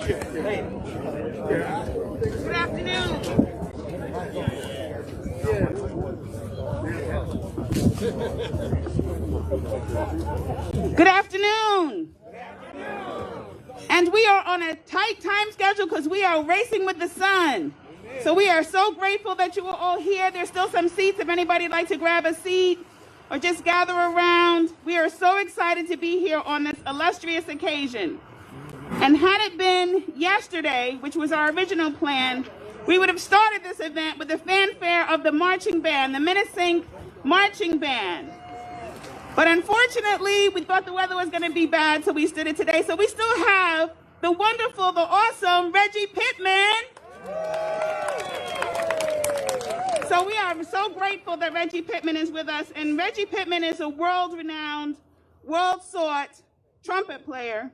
Good afternoon. Good afternoon. And we are on a tight time schedule because we are racing with the sun. So we are so grateful that you are all here. There's still some seats if anybody would like to grab a seat or just gather around. We are so excited to be here on this illustrious occasion. And had it been yesterday, which was our original plan, we would have started this event with the fanfare of the marching band, the Minnesink Marching Band. But unfortunately, we thought the weather was going to be bad, so we did it today. So we still have the wonderful, the awesome Reggie Pittman. So we are so grateful that Reggie Pittman is with us. And Reggie Pittman is a world-renowned, world-sought trumpet player,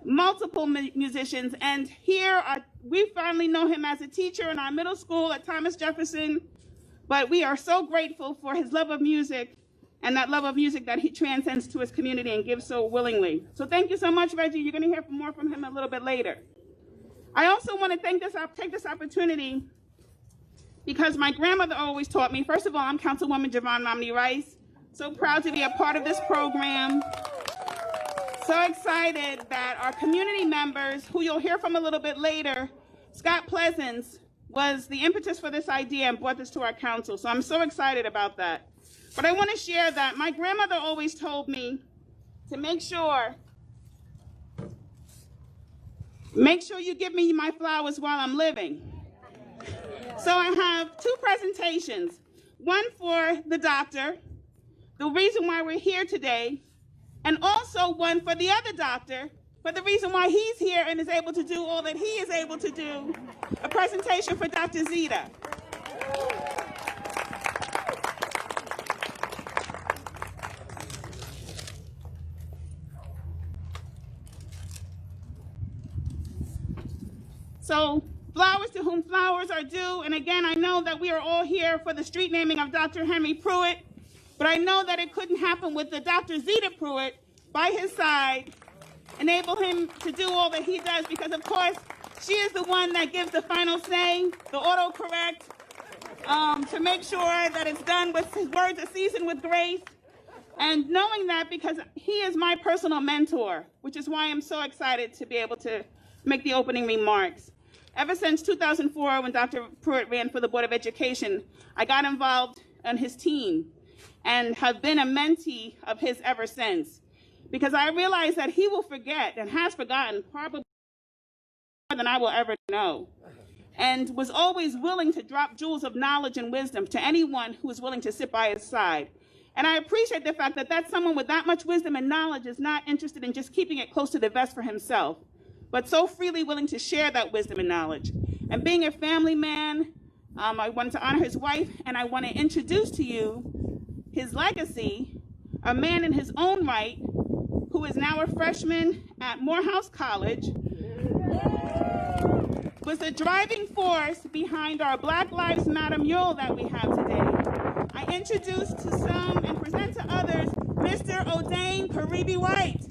multiple musicians. And here, we finally know him as a teacher in our middle school at Thomas Jefferson. But we are so grateful for his love of music and that love of music that he transcends to his community and gives so willingly. So thank you so much, Reggie. You're going to hear more from him a little bit later. I also want to take this opportunity because my grandmother always taught me. First of all, I'm Councilwoman Javon Romney Rice. So proud to be a part of this program. So excited that our community members, who you'll hear from a little bit later, Scott Pleasance, was the impetus for this idea and brought this to our council. So I'm so excited about that. But I want to share that my grandmother always told me to make sure you give me my flowers while I'm living. So I have two presentations, one for the doctor, the reason why we're here today, and also one for the other doctor, for the reason why he's here and is able to do all that he is able to do, a presentation for Dr. Zita. So, flowers to whom flowers are due. And again, I know that we are all here for the street naming of Dr. Henry Pruitt, but I know that it couldn't happen with the Dr. Zita Pruitt by his side, enable him to do all that he does, because of course, she is the one that gives the final say, the autocorrect, to make sure that it's done with his words are seasoned with grace. And knowing that, because he is my personal mentor, which is why I'm so excited to be able to make the opening remarks. Ever since 2004, when Dr. Pruitt ran for the Board of Education, I got involved on his team and have been a mentee of his ever since. Because I realized that he will forget and has forgotten probably more than I will ever know. And was always willing to drop jewels of knowledge and wisdom to anyone who is willing to sit by his side. And I appreciate the fact that that's someone with that much wisdom and knowledge is not interested in just keeping it close to the vest for himself, but so freely willing to share that wisdom and knowledge. And being a family man, I wanted to honor his wife, and I want to introduce to you his legacy, a man in his own right, who is now a freshman at Morehouse College, was the driving force behind our Black Lives Matter mural that we have today. I introduce to some and present to others, Mr. O'Dane Karibi White.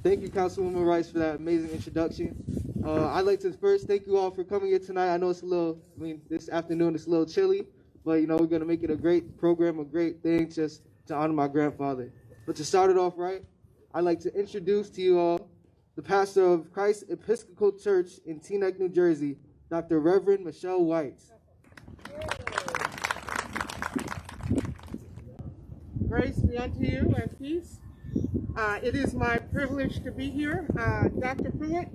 Thank you, Councilwoman Rice, for that amazing introduction. I'd like to first thank you all for coming here tonight. I know it's this afternoon it's a little chilly, but we're going to make it a great program, a great thing just to honor my grandfather. But to start it off right, I'd like to introduce to you all the pastor of Christ Episcopal Church in Teaneck, New Jersey, Dr. Reverend Michelle White. Grace be unto you and peace. It is my privilege to be here. Dr. Pruitt,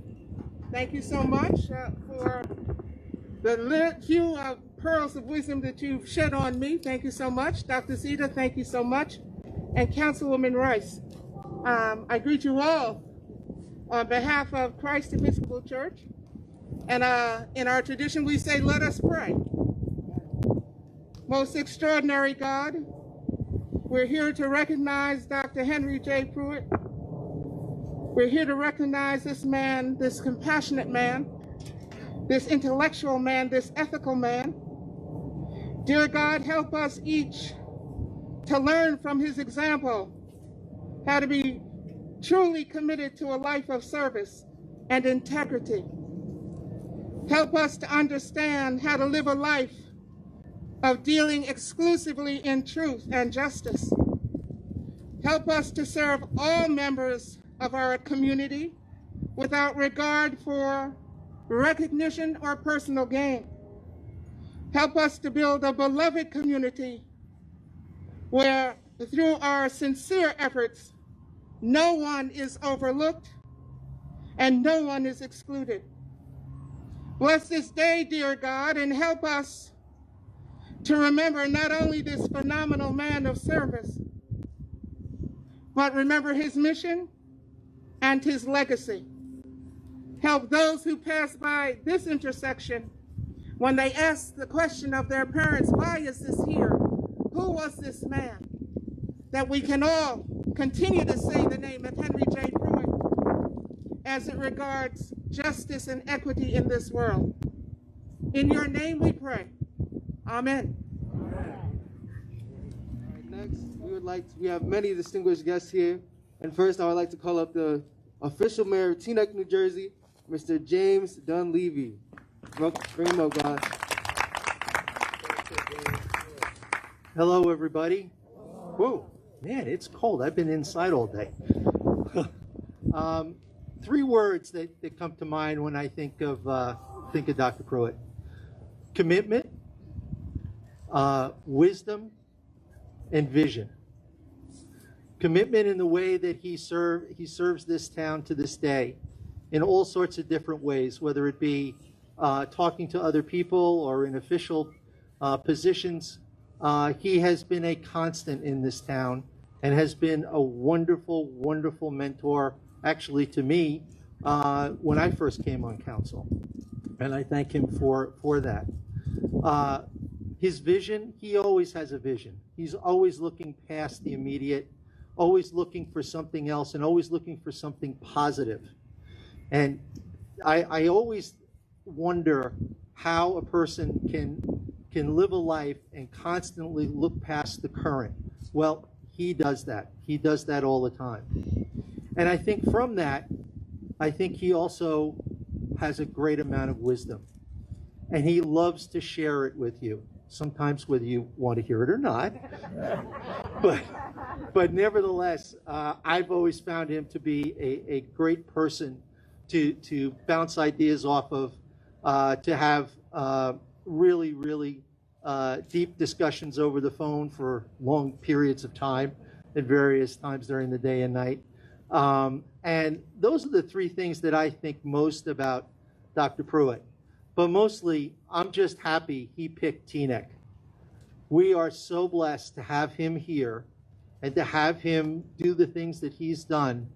thank you so much for the few pearls of wisdom that you've shed on me. Thank you so much. Dr. Zita, thank you so much. And Councilwoman Rice, I greet you all on behalf of Christ Episcopal Church. And in our tradition, we say, let us pray. Most extraordinary God, we're here to recognize Dr. Henry J. Pruitt. We're here to recognize this man, this compassionate man, this intellectual man, this ethical man. Dear God, help us each to learn from his example how to be truly committed to a life of service and integrity. Help us to understand how to live a life of dealing exclusively in truth and justice. Help us to serve all members of our community without regard for recognition or personal gain. Help us to build a beloved community where, through our sincere efforts, no one is overlooked and no one is excluded. Bless this day, dear God, and help us to remember not only this phenomenal man of service, but remember his mission and his legacy. Help those who pass by this intersection when they ask the question of their parents, why is this here? Who was this man? That we can all continue to say the name of Henry J. Pruitt as it regards justice and equity in this world. In your name we pray. Amen. All right, next, we have many distinguished guests here. And first, I would like to call up the official mayor of Teaneck, New Jersey, Mr. James Dunleavy. Bring him up, guys. Hello, everybody. Whoa, man, it's cold. I've been inside all day. 3 words that come to mind when I think of Dr. Pruitt: commitment, wisdom, and vision. Commitment in the way that he serves this town to this day in all sorts of different ways, whether it be talking to other people or in official positions. He has been a constant in this town and has been a wonderful, wonderful mentor, actually, to me when I first came on council. And I thank him for that. His vision, he always has a vision. He's always looking past the immediate, always looking for something else, and always looking for something positive. And I always wonder how a person can live a life and constantly look past the current. Well, he does that. He does that all the time. And I think from that, I think he also has a great amount of wisdom. And he loves to share it with you, sometimes whether you want to hear it or not. But nevertheless, I've always found him to be a great person to bounce ideas off of, to have really, really deep discussions over the phone for long periods of time at various times during the day and night. And those are the 3 things that I think most about Dr. Pruitt. But mostly, I'm just happy he picked Teaneck. We are so blessed to have him here and to have him do the things that he's done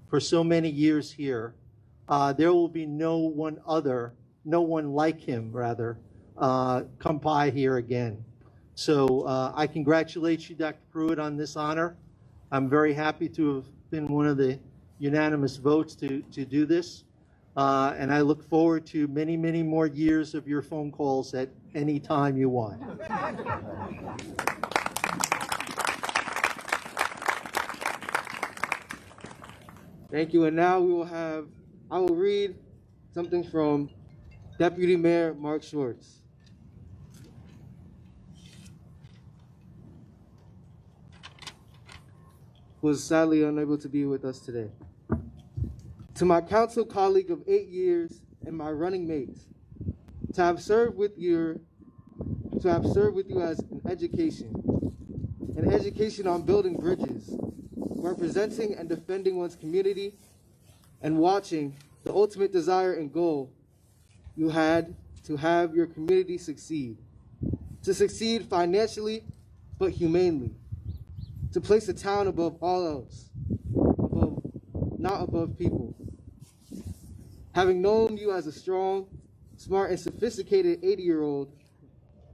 for so many years here. There will be no one like him, rather, come by here again. So I congratulate you, Dr. Pruitt, on this honor. I'm very happy to have been one of the unanimous votes to do this. And I look forward to many, many more years of your phone calls at any time you want. Thank you. And now I will read something from Deputy Mayor Mark Schwartz. Who is sadly unable to be with us today. To my council colleague of 8 years and my running mates, to have served with you as an education on building bridges, representing and defending one's community, and watching the ultimate desire and goal you had to have your community succeed, to succeed financially but humanely, to place a town above all else, not above people. Having known you as a strong, smart, and sophisticated 80-year-old,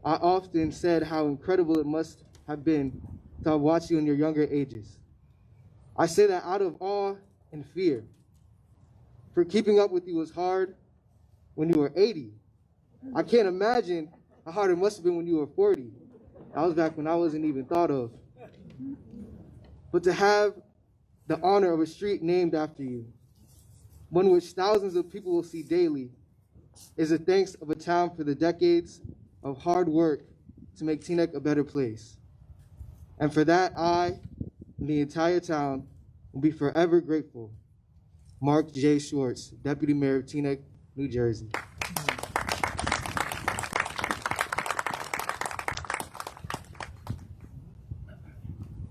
I often said how incredible it must have been to have watched you in your younger ages. I say that out of awe and fear, for keeping up with you was hard when you were 80. I can't imagine how hard it must have been when you were 40. That was back when I wasn't even thought of. but to have the honor of a street named after you, one which thousands of people will see daily, is a thanks of a town for the decades of hard work to make Teaneck a better place. And for that, I and the entire town will be forever grateful. Mark J. Schwartz, Deputy Mayor of Teaneck, New Jersey.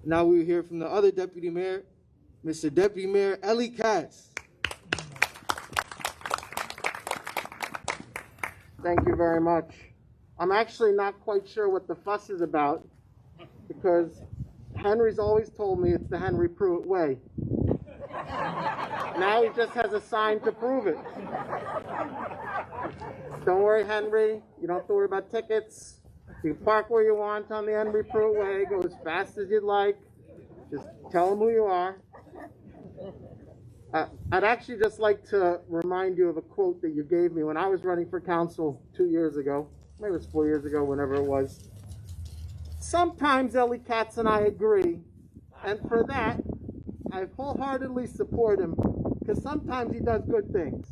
Now we will hear from the other Deputy Mayor, Mr. Deputy Mayor Ellie Katz. Thank you very much. I'm actually not quite sure what the fuss is about because Henry's always told me it's the Henry Pruitt way. Now he just has a sign to prove it. Don't worry, Henry. You don't have to worry about tickets. You can park where you want on the Henry Pruitt way. Go as fast as you'd like. Just tell them who you are. I'd actually just like to remind you of a quote that you gave me when I was running for council 2 years ago. Maybe it was 4 years ago, whenever it was. Sometimes Ellie Katz and I agree, and for that, I wholeheartedly support him, because sometimes he does good things.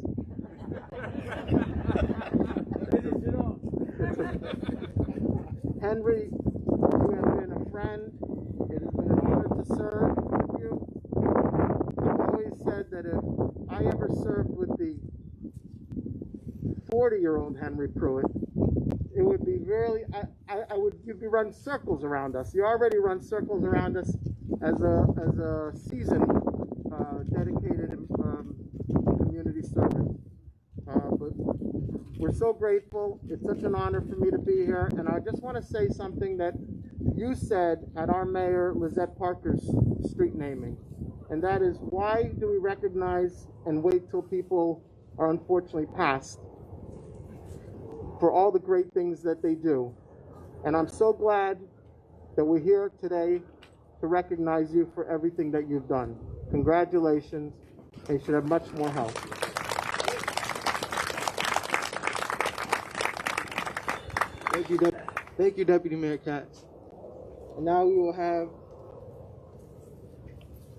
Henry, you have been a friend. It has been an honor to serve with you. I've always said that if I ever served with the 40-year-old Henry Pruitt, it would be really, you'd be running circles around us. You already run circles around us as a seasoned, dedicated community servant. But we're so grateful. It's such an honor for me to be here. And I just want to say something that you said at our Mayor Lizette Parker's street naming. And that is, why do we recognize and wait till people are unfortunately passed for all the great things that they do? And I'm so glad that we're here today to recognize you for everything that you've done. Congratulations, and you should have much more help. Thank you, Deputy Mayor Katz. And now we will have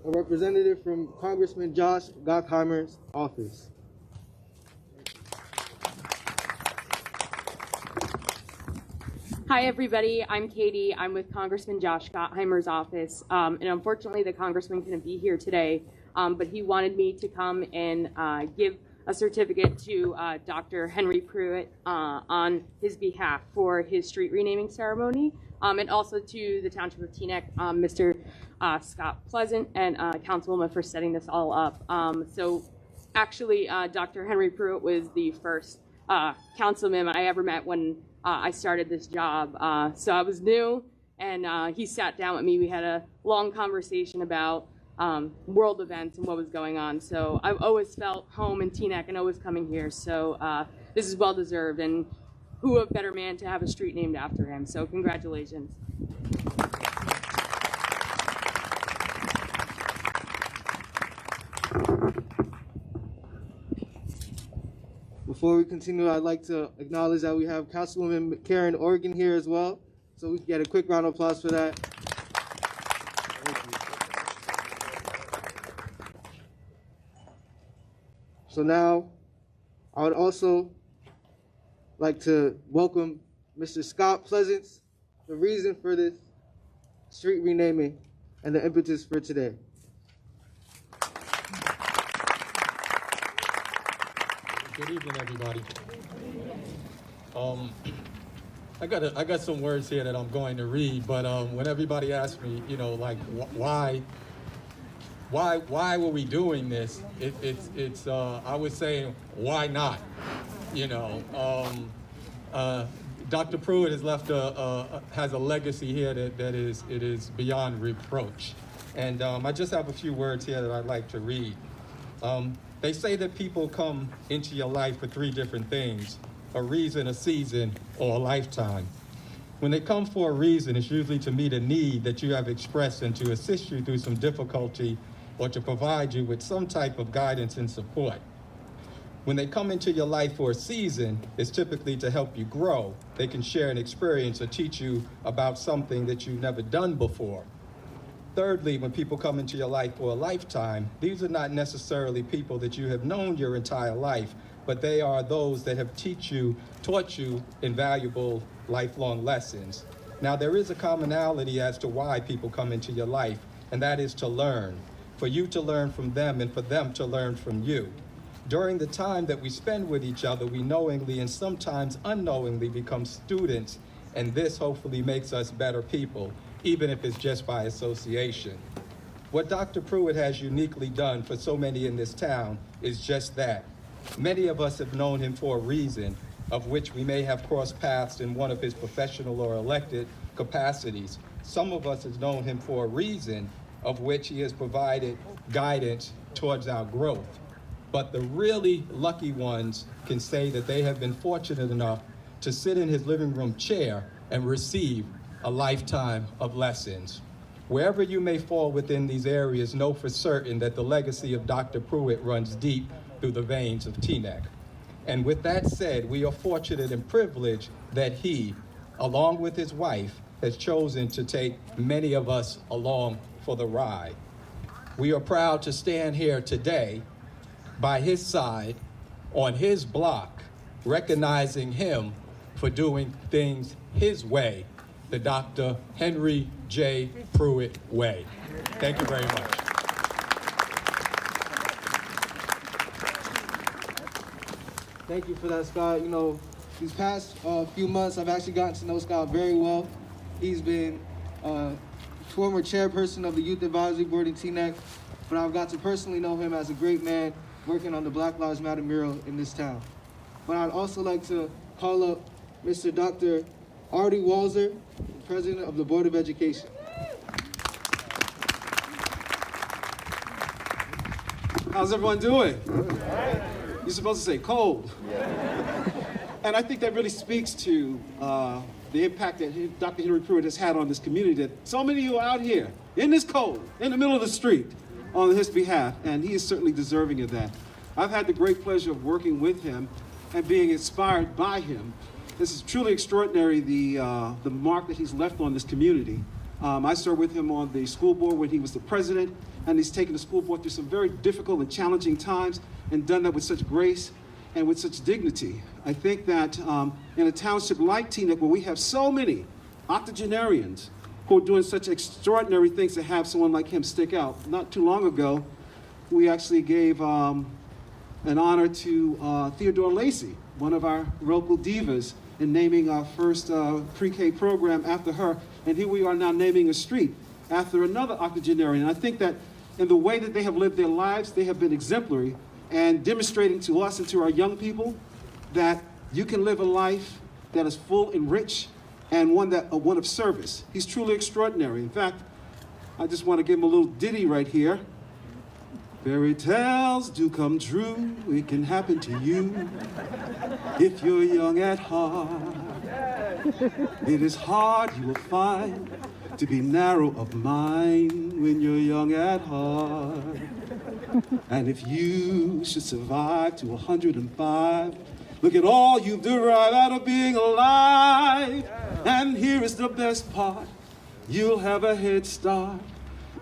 a representative from Congressman Josh Gottheimer's office. Hi, everybody. I'm Katie. I'm with Congressman Josh Gottheimer's office. And unfortunately, the congressman couldn't be here today, but he wanted me to come and give a certificate to Dr. Henry Pruitt on his behalf for his street renaming ceremony, and also to the Township of Teaneck, Mr. Scott Pleasant and Councilwoman for setting this all up. So actually, Dr. Henry Pruitt was the first councilman I ever met when I started this job. So I was new, and he sat down with me. We had a long conversation about world events and what was going on. So I've always felt home in Teaneck and always coming here. So this is well deserved, and who a better man to have a street named after him. So congratulations. Before we continue, I'd like to acknowledge that we have Councilwoman Karen Organ here as well. So we can get a quick round of applause for that. So now, I would also like to welcome Mr. Scott Pleasant, the reason for this street renaming and the impetus for today. Good evening, everybody. I got some words here that I'm going to read, but when everybody asks me, you know, like why were we doing this? It's I was saying, why not? You know, Dr. Pruitt has left has a legacy here that is beyond reproach, and I just have a few words here that I'd like to read. They say that people come into your life for three different things: a reason, a season, or a lifetime. When they come for a reason, it's usually to meet a need that you have expressed and to assist you through some difficulty or to provide you with some type of guidance and support. When they come into your life for a season, it's typically to help you grow. They can share an experience or teach you about something that you've never done before. Thirdly, when people come into your life for a lifetime, these are not necessarily people that you have known your entire life, but they are those that have taught you invaluable lifelong lessons. Now, there is a commonality as to why people come into your life, and that is to learn, for you to learn from them and for them to learn from you. During the time that we spend with each other, we knowingly and sometimes unknowingly become students, and this hopefully makes us better people, even if it's just by association. What Dr. Pruitt has uniquely done for so many in this town is just that. Many of us have known him for a reason, of which we may have crossed paths in one of his professional or elected capacities. Some of us have known him for a reason, of which he has provided guidance towards our growth. But the really lucky ones can say that they have been fortunate enough to sit in his living room chair and receive a lifetime of lessons. Wherever you may fall within these areas, know for certain that the legacy of Dr. Pruitt runs deep through the veins of Teaneck. And with that said, we are fortunate and privileged that he, along with his wife, has chosen to take many of us along for the ride. We are proud to stand here today by his side, on his block, recognizing him for doing things his way, the Dr. Henry J. Pruitt way. Thank you very much. Thank you for that, Scott. You know, these past few months, I've actually gotten to know Scott very well. He's been former chairperson of the Youth Advisory Board in Teaneck, but I've got to personally know him as a great man working on the Black Lives Matter mural in this town. But I'd also like to call up Mr. Dr. Artie Walzer, President of the Board of Education. How's everyone doing? You're supposed to say cold. And I think that really speaks to the impact that Dr. Henry Pruitt has had on this community, that so many of you are out here in this cold, in the middle of the street, on his behalf, and he is certainly deserving of that. I've had the great pleasure of working with him and being inspired by him. This is truly extraordinary, the mark that he's left on this community. I served with him on the school board when he was the president, and he's taken the school board through some very difficult and challenging times and done that with such grace and with such dignity. I think that in a township like Teaneck, where we have so many octogenarians who are doing such extraordinary things, to have someone like him stick out. Not too long ago, we actually gave an honor to Theodore Lacey, one of our local divas, in naming our first pre-K program after her. And here we are now naming a street after another octogenarian. And I think that in the way that they have lived their lives, they have been exemplary and demonstrating to us and to our young people that you can live a life that is full and rich and one of service. He's truly extraordinary. In fact, I just want to give him a little ditty right here. Fairy tales do come true, it can happen to you if you're young at heart. It is hard, you will find, to be narrow of mind when you're young at heart. And if you should survive to 105, look at all you've derived out of being alive. And here is the best part, you'll have a head start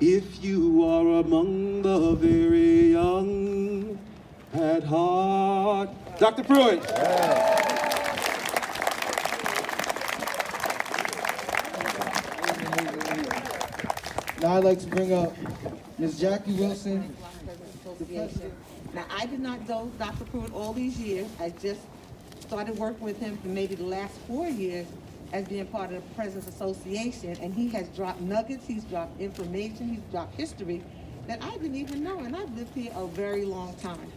if you are among the very young at heart. Dr. Pruitt. Now I'd like to bring up Ms. Jackie Wilson. Now, I did not know Dr. Pruitt all these years. I just started working with him for maybe the last 4 years as being part of the President's Association, and he has dropped nuggets, he's dropped information, he's dropped history that I didn't even know, and I've lived here a very long time.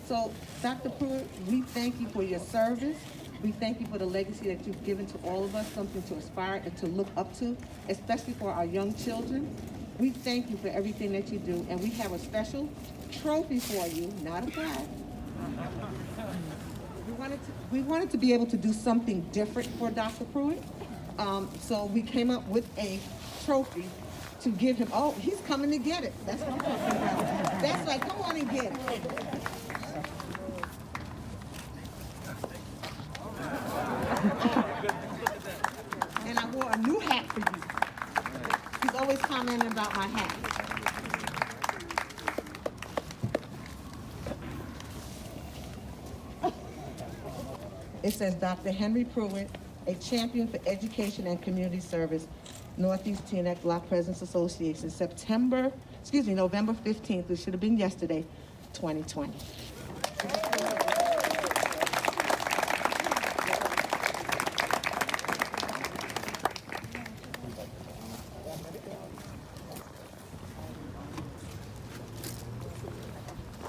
So, Dr. Pruitt, we thank you for your service. We thank you for the legacy that you've given to all of us, something to aspire and to look up to, especially for our young children. We thank you for everything that you do, and we have a special trophy for you, not a plaque. We wanted to be able to do something different for Dr. Pruitt, so we came up with a trophy to give him. Oh, he's coming to get it. That's what I'm talking about. That's like, come on and get it. And I wore a new hat for you. He's always commenting out my hat. It says Dr. Henry Pruitt, a champion for education and community service, Northeast Teaneck Block Presidents Association, November 15th, it should have been yesterday, 2020.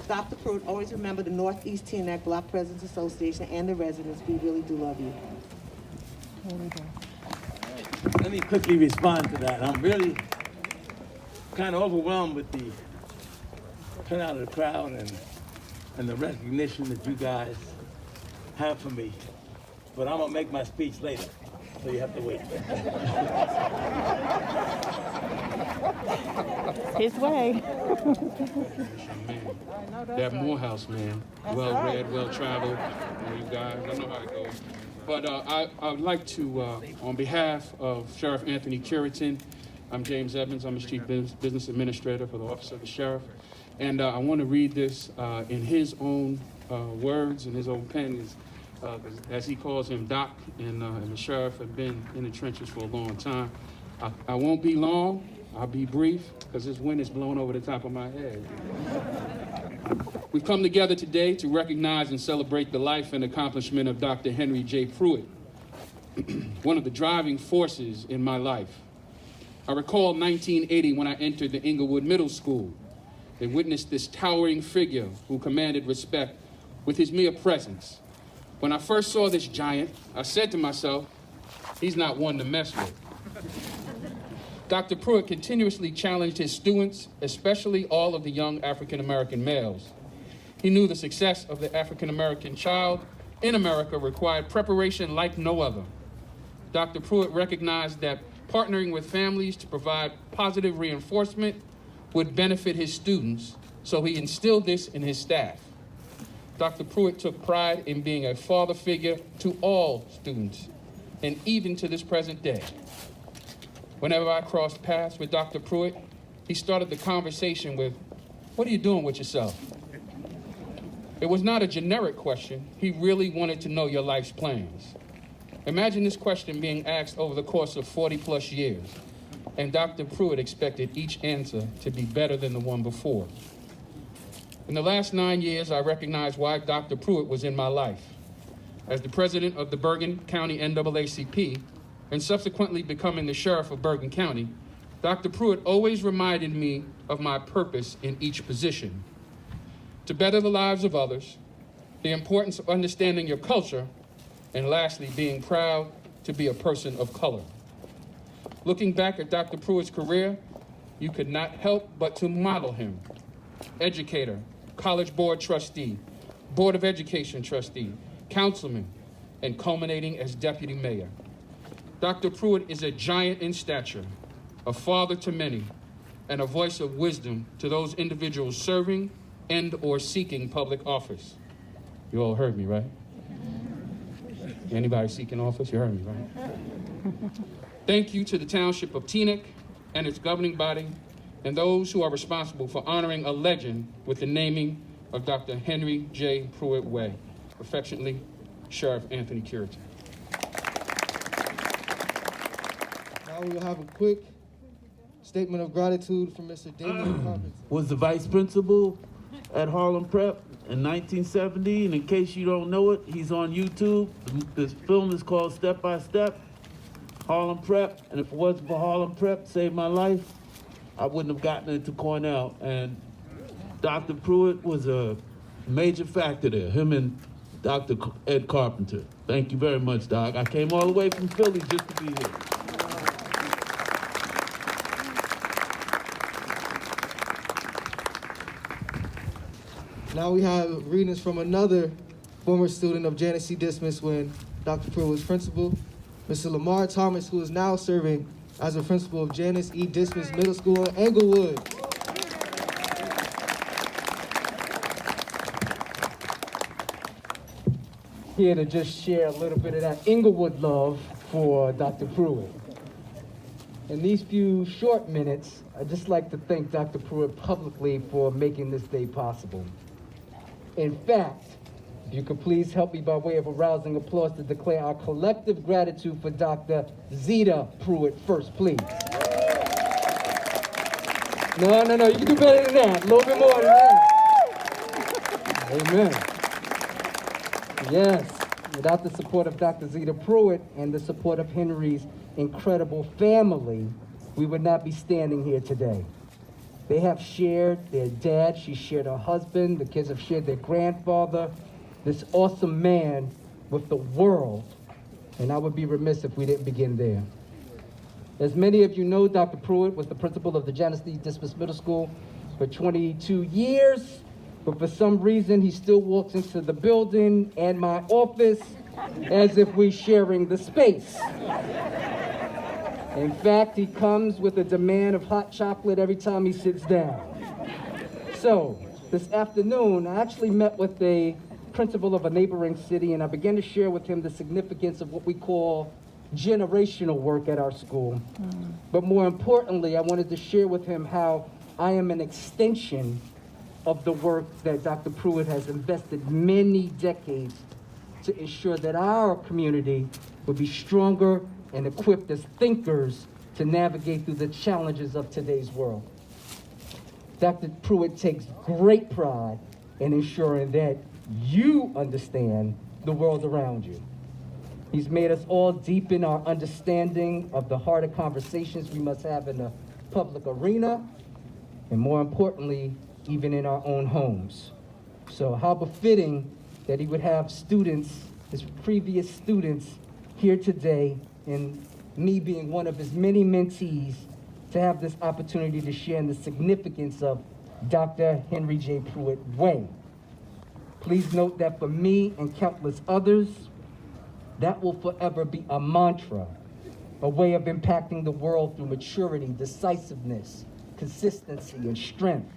Dr. Pruitt, always remember the Northeast Teaneck Block Presidents Association and the residents. We really do love you. Let me quickly respond to that. I'm really kind of overwhelmed with the turnout of the crowd and the recognition that you guys have for me. But I'm gonna make my speech later, so you have to wait. His way. That Morehouse man, well read, well traveled. You guys, I know how it goes. But I would like to, on behalf of Sheriff Anthony Curitin, I'm James Evans. I'm his Chief Business Administrator for the Office of the Sheriff. And I want to read this in his own words and his own pen, as he calls him, Doc, and the Sheriff have been in the trenches for a long time. I won't be long. I'll be brief, because this wind is blowing over the top of my head. We've come together today to recognize and celebrate the life and accomplishment of Dr. Henry J. Pruitt, one of the driving forces in my life. I recall 1980 when I entered the Inglewood Middle School and witnessed this towering figure who commanded respect with his mere presence. When I first saw this giant, I said to myself, he's not one to mess with. Dr. Pruitt continuously challenged his students, especially all of the young African-American males. He knew the success of the African-American child in America required preparation like no other. Dr. Pruitt recognized that partnering with families to provide positive reinforcement would benefit his students, so he instilled this in his staff. Dr. Pruitt took pride in being a father figure to all students, and even to this present day. Whenever I crossed paths with Dr. Pruitt, he started the conversation with, "What are you doing with yourself?" It was not a generic question. He really wanted to know your life's plans. Imagine this question being asked over the course of 40+ years, and Dr. Pruitt expected each answer to be better than the one before. In the last 9 years, I recognized why Dr. Pruitt was in my life. As the president of the Bergen County NAACP, and subsequently becoming the sheriff of Bergen County, Dr. Pruitt always reminded me of my purpose in each position. To better the lives of others, the importance of understanding your culture, and lastly, being proud to be a person of color. Looking back at Dr. Pruitt's career, you could not help but to model him. Educator, college board trustee, Board of Education trustee, councilman, and culminating as deputy mayor. Dr. Pruitt is a giant in stature, a father to many, and a voice of wisdom to those individuals serving and or seeking public office. You all heard me, right? Anybody seeking office? You heard me, right? Thank you to the Township of Teaneck and its governing body, and those who are responsible for honoring a legend with the naming of Dr. Henry J. Pruitt Way. Affectionately, Sheriff Anthony Curitin. Now we will have a quick statement of gratitude from Mr. Damian Carpenter. Was the vice principal at Harlem Prep in 1970, and in case you don't know it, he's on YouTube. This film is called Step by Step, Harlem Prep, and if it wasn't for Harlem Prep, saved my life, I wouldn't have gotten into Cornell, and Dr. Pruitt was a major factor there, him and Dr. Ed Carpenter. Thank you very much, Doc. I came all the way from Philly just to be here. Now we have readings from another former student of Janet C. Dismas when Dr. Pruitt was principal, Mr. Lamar Thomas, who is now serving as a principal of Janice E. Dismas Middle School in Englewood. Here to just share a little bit of that Englewood love for Dr. Pruitt. In these few short minutes, I'd just like to thank Dr. Pruitt publicly for making this day possible. In fact, if you could please help me by way of a rousing applause to declare our collective gratitude for Dr. Zita Pruitt first, please. No, you can do better than that, a little bit more than that. Amen. Yes, without the support of Dr. Zita Pruitt and the support of Henry's incredible family, we would not be standing here today. They have shared their dad, she shared her husband, the kids have shared their grandfather, this awesome man with the world, and I would be remiss if we didn't begin there. As many of you know, Dr. Pruitt was the principal of the Janice D. Dismas Middle School for 22 years, but for some reason he still walks into the building and my office as if we're sharing the space. In fact, he comes with a demand of hot chocolate every time he sits down. So, this afternoon, I actually met with a principal of a neighboring city, and I began to share with him the significance of what we call generational work at our school. But more importantly, I wanted to share with him how I am an extension of the work that Dr. Pruitt has invested many decades to ensure that our community would be stronger and equipped as thinkers to navigate through the challenges of today's world. Dr. Pruitt takes great pride in ensuring that you understand the world around you. He's made us all deepen our understanding of the harder conversations we must have in the public arena, and more importantly, even in our own homes. So how befitting that he would have students, his previous students, here today, and me being one of his many mentees, to have this opportunity to share in the significance of Dr. Henry J. Pruitt Way. Please note that for me and countless others, that will forever be a mantra, a way of impacting the world through maturity, decisiveness, consistency, and strength.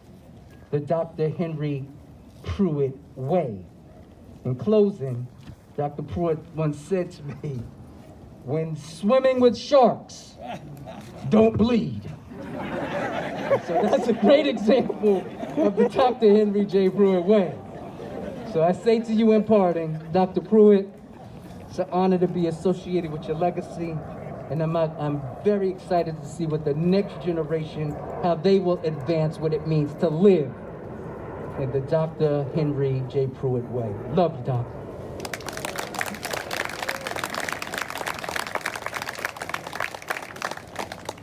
The Dr. Henry Pruitt Way. In closing, Dr. Pruitt once said to me, "When swimming with sharks, don't bleed." So that's a great example of the Dr. Henry J. Pruitt Way. So I say to you in parting, Dr. Pruitt, it's an honor to be associated with your legacy, and I'm very excited to see what the next generation, how they will advance what it means to live in the Dr. Henry J. Pruitt way. Love you, Doc.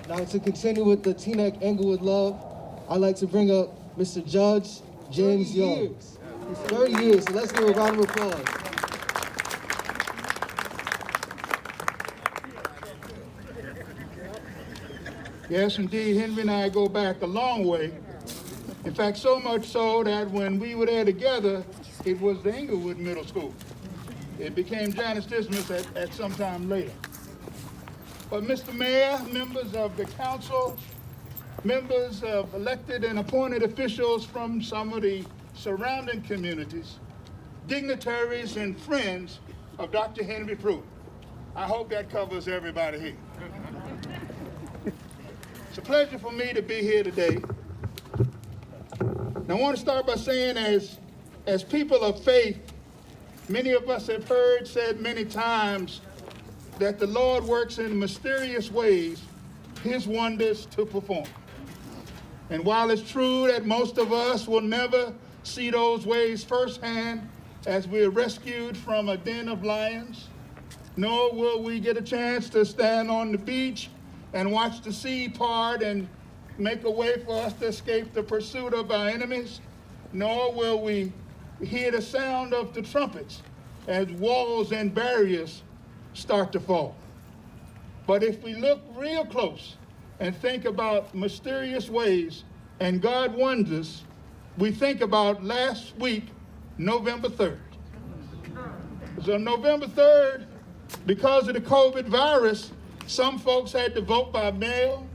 Now to continue with the Teaneck Englewood love, I'd like to bring up Mr. Judge James Young. 30 years, so let's give a round of applause. Yes, indeed, Henry and I go back a long way. In fact, so much so that when we were there together, it was the Englewood Middle School. It became Janice Dismas at some time later. But Mr. Mayor, members of the council, members of elected and appointed officials from some of the surrounding communities, dignitaries and friends of Dr. Henry Pruitt. I hope that covers everybody here. It's a pleasure for me to be here today. And I want to start by saying, as people of faith, many of us have heard said many times that the Lord works in mysterious ways, his wonders to perform. And while it's true that most of us will never see those ways firsthand as we're rescued from a den of lions, nor will we get a chance to stand on the beach and watch the sea part and make a way for us to escape the pursuit of our enemies, nor will we hear the sound of the trumpets as walls and barriers start to fall. But if we look real close and think about mysterious ways and God wonders, we think about last week, November 3rd. So November 3rd, because of the COVID virus, some folks had to vote by mail.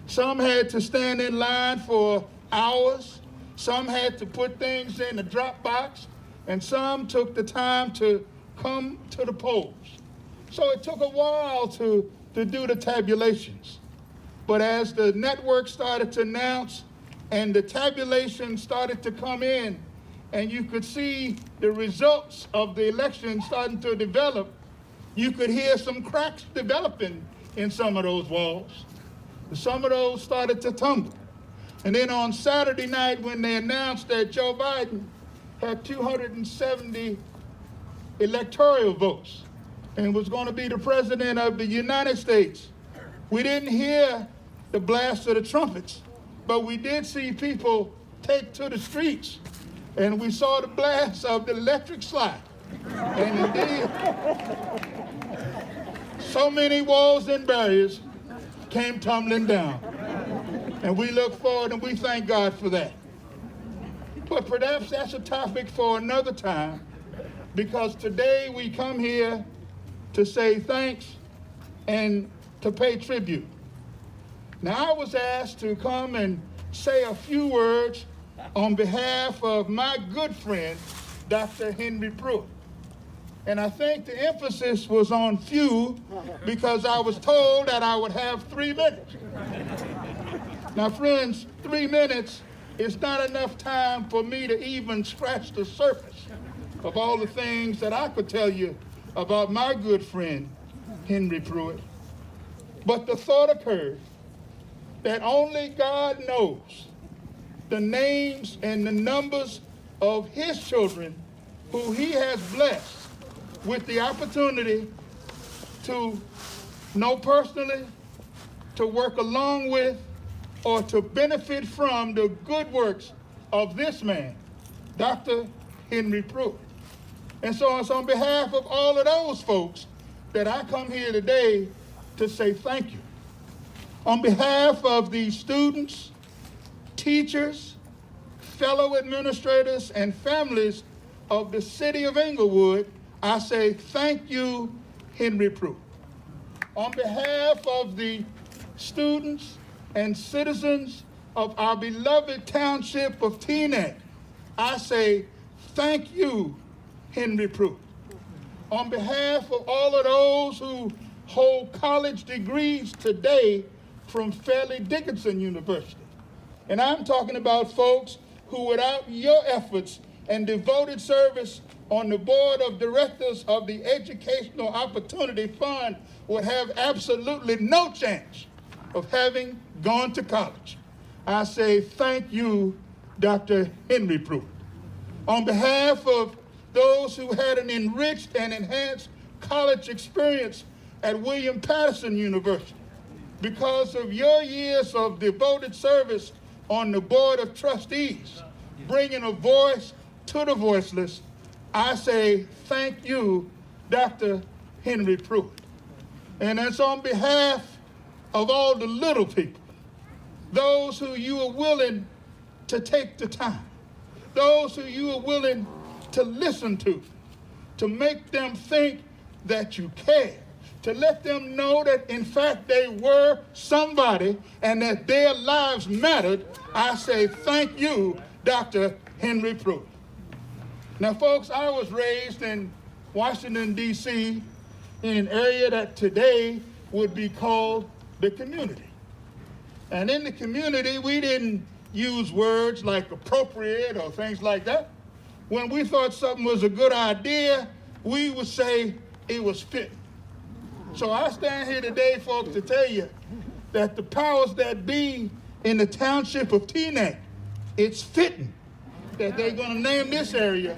Some had to stand in line for hours. Some had to put things in the drop box. And some took the time to come to the polls. So it took a while to do the tabulations. But as the network started to announce and the tabulation started to come in, and you could see the results of the election starting to develop, you could hear some cracks developing in some of those walls. Some of those started to tumble. And then on Saturday night, when they announced that Joe Biden had 270 electoral votes and was going to be the president of the United States, we didn't hear the blast of the trumpets, but we did see people take to the streets, and we saw the blast of the electric slide. And indeed, so many walls and barriers came tumbling down. And we look forward and we thank God for that. But perhaps that's a topic for another time, because today we come here to say thanks and to pay tribute. Now, I was asked to come and say a few words on behalf of my good friend, Dr. Henry Pruitt. And I think the emphasis was on few, because I was told that I would have 3 minutes. Now, friends, 3 minutes is not enough time for me to even scratch the surface of all the things that I could tell you about my good friend, Henry Pruitt. But the thought occurred that only God knows the names and the numbers of his children who he has blessed with the opportunity to know personally, to work along with, or to benefit from the good works of this man, Dr. Henry Pruitt. And so it's on behalf of all of those folks that I come here today to say thank you. On behalf of the students, teachers, fellow administrators, and families of the city of Inglewood, I say thank you, Henry Pruitt. On behalf of the students and citizens of our beloved township of Teaneck, I say thank you, Henry Pruitt. On behalf of all of those who hold college degrees today from Fairleigh Dickinson University, and I'm talking about folks who, without your efforts and devoted service on the board of directors of the Educational Opportunity Fund, would have absolutely no chance of having gone to college. I say thank you, Dr. Henry Pruitt. On behalf of those who had an enriched and enhanced college experience at William Patterson University, because of your years of devoted service on the Board of Trustees, bringing a voice to the voiceless, I say thank you, Dr. Henry Pruitt. And that's on behalf of all the little people, those who you are willing to take the time, those who you are willing to listen to make them think that you care, to let them know that in fact they were somebody and that their lives mattered. I say thank you, Dr. Henry Pruitt. Now, folks, I was raised in Washington, D.C., in an area that today would be called the community. And in the community, we didn't use words like appropriate or things like that. When we thought something was a good idea, we would say it was fitting. So I stand here today, folks, to tell you that the powers that be in the township of Teaneck, it's fitting that they're going to name this area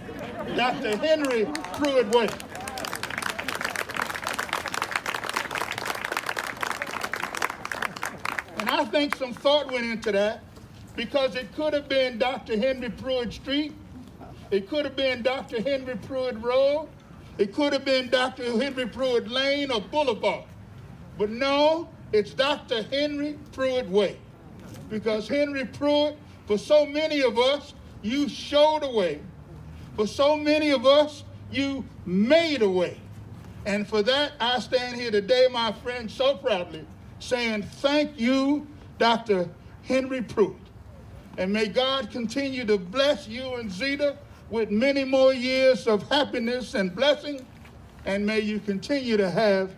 Dr. Henry Pruitt Way. And I think some thought went into that, because it could have been Dr. Henry Pruitt Street, it could have been Dr. Henry Pruitt Road, it could have been Dr. Henry Pruitt Lane or Boulevard. But no, it's Dr. Henry Pruitt Way. Because Henry Pruitt, for so many of us, you showed a way. For so many of us, you made a way. And for that, I stand here today, my friend, so proudly, saying thank you, Dr. Henry Pruitt. And may God continue to bless you and Zeta with many more years of happiness and blessing, and may you continue to have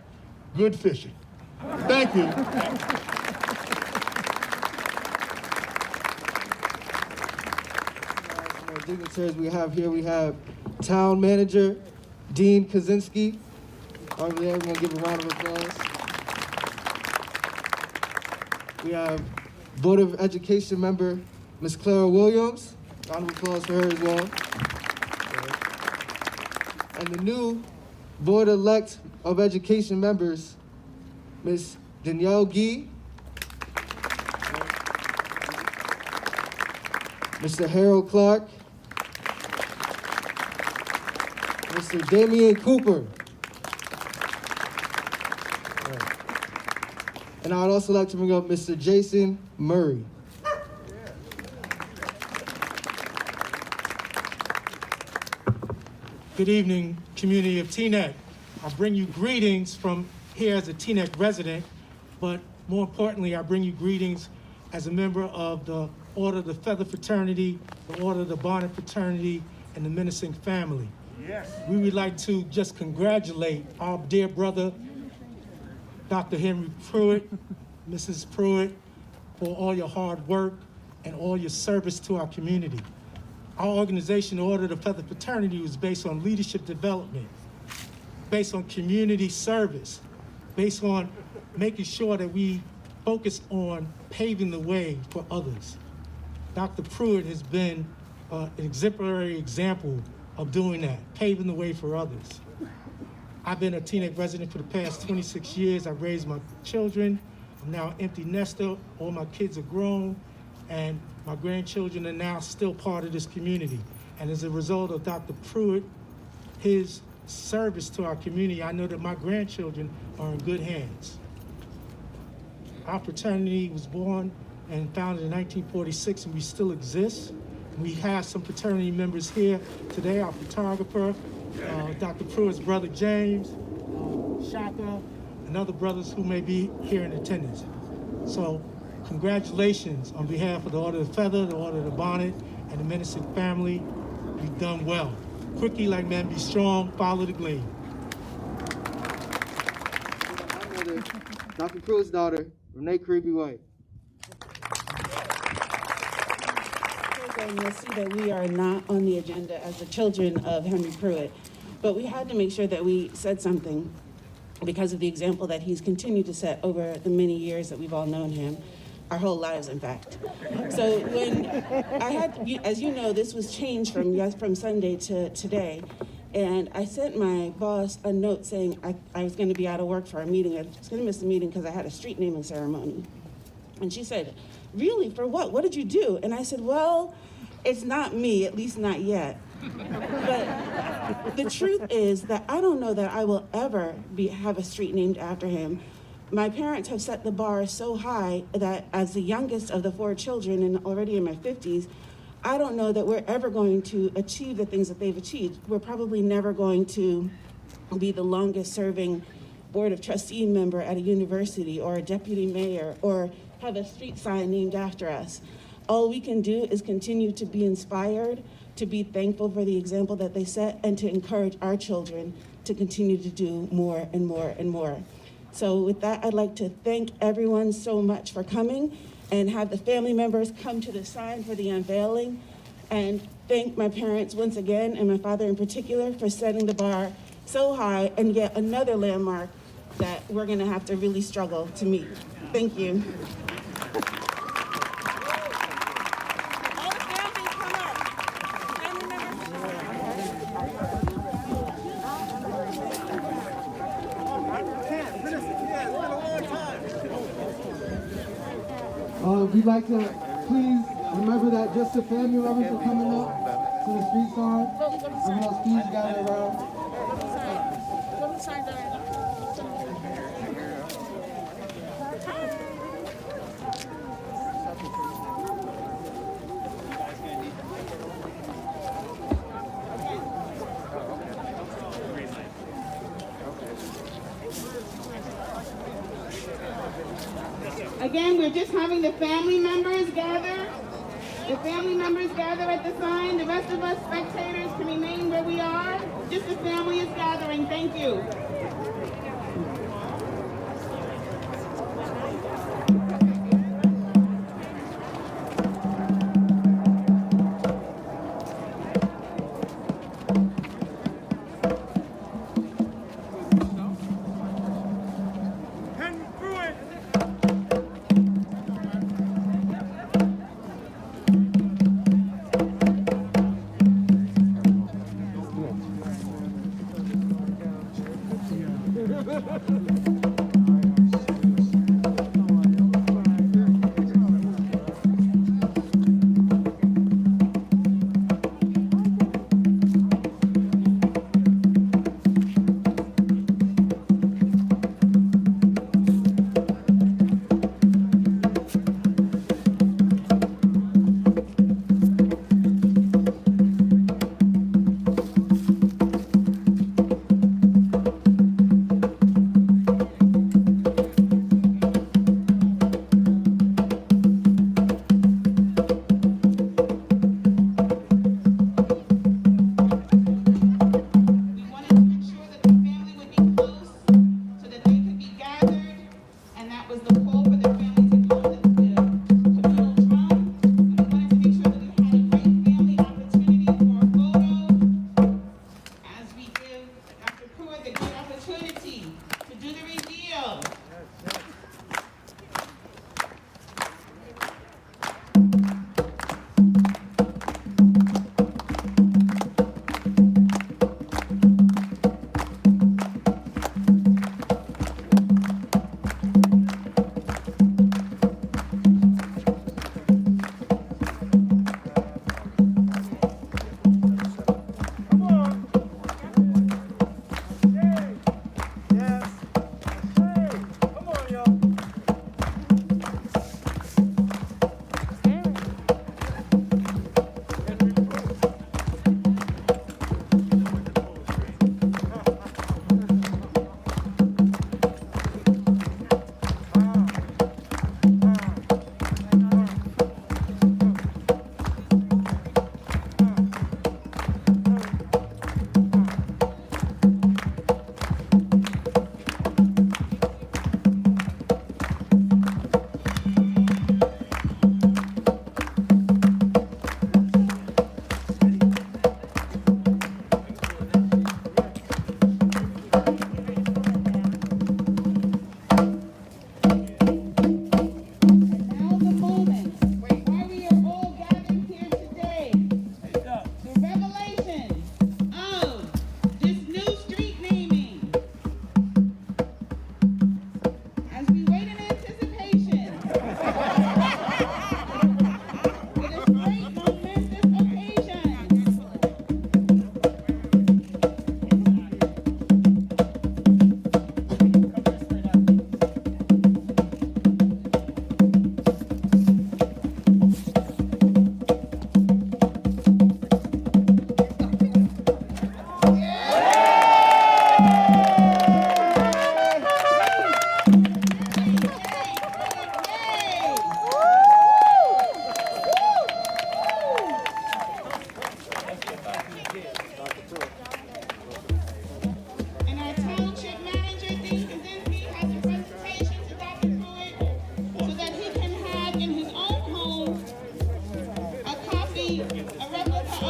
good fishing. Thank you. dignitaries we have here. We have Town Manager Dean Kaczynski. Over there, we're going to give a round of applause. We have Board of Education member Ms. Clara Williams. Round of applause for her as well. And the new Board-elect of Education members, Ms. Danielle Gee, Mr. Harold Clark, Mr. Damian Cooper. And I would also like to bring up Mr. Jason Murray. Good evening, community of Teaneck. I bring you greetings from here as a Teaneck resident, but more importantly, I bring you greetings as a member of the Order of the Feather Fraternity, the Order of the Bonnet Fraternity, and the Menacing family. Yes. We would like to just congratulate our dear brother, Dr. Henry Pruitt, Mrs. Pruitt, for all your hard work and all your service to our community. Our organization, the Order of the Feather Fraternity, was based on leadership development, based on community service, based on making sure that we focus on paving the way for others. Dr. Pruitt has been an exemplary example of doing that, paving the way for others. I've been a Teaneck resident for the past 26 years. I've raised my children. I'm now an empty nester. All my kids are grown, and my grandchildren are now still part of this community. And as a result of Dr. Pruitt, his service to our community, I know that my grandchildren are in good hands. Our fraternity was born and founded in 1946, and we still exist. We have some fraternity members here today, our photographer, Dr. Pruitt's brother James, Shaka, and other brothers who may be here in attendance. So congratulations on behalf of the Order of the Feather, the Order of the Bonnet, and the Menacing family. You've done well. Quickly, like men, be strong, follow the gleam. Dr. Pruitt's daughter, Renee Creepy White. You'll see that we are not on the agenda as the children of Henry Pruitt, but we had to make sure that we said something because of the example that he's continued to set over the many years that we've all known him, our whole lives, in fact. So when I had, as you know, this was changed from Sunday to today, and I sent my boss a note saying I was going to be out of work for a meeting. I was going to miss the meeting because I had a street naming ceremony. And she said, "Really? For what? What did you do?" And I said, "Well, it's not me, at least not yet." But the truth is that I don't know that I will ever have a street named after him. My parents have set the bar so high that as the youngest of the 4 children and already in my 50s, I don't know that we're ever going to achieve the things that they've achieved. We're probably never going to be the longest serving Board of Trustee member at a university or a deputy mayor or have a street sign named after us. All we can do is continue to be inspired, to be thankful for the example that they set, and to encourage our children to continue to do more and more and more. So with that, I'd like to thank everyone so much for coming and have the family members come to the sign for the unveiling, and thank my parents once again, and my father in particular, for setting the bar so high and yet another landmark that we're gonna have to really struggle to meet. Thank you. We'd like to please remember that just the family members are coming up to the street sign. Everyone else, please gather around. Again, we're just having the family members gather. The family members gather at the sign. The rest of us spectators can remain where we are. Just the family is gathering. Thank you.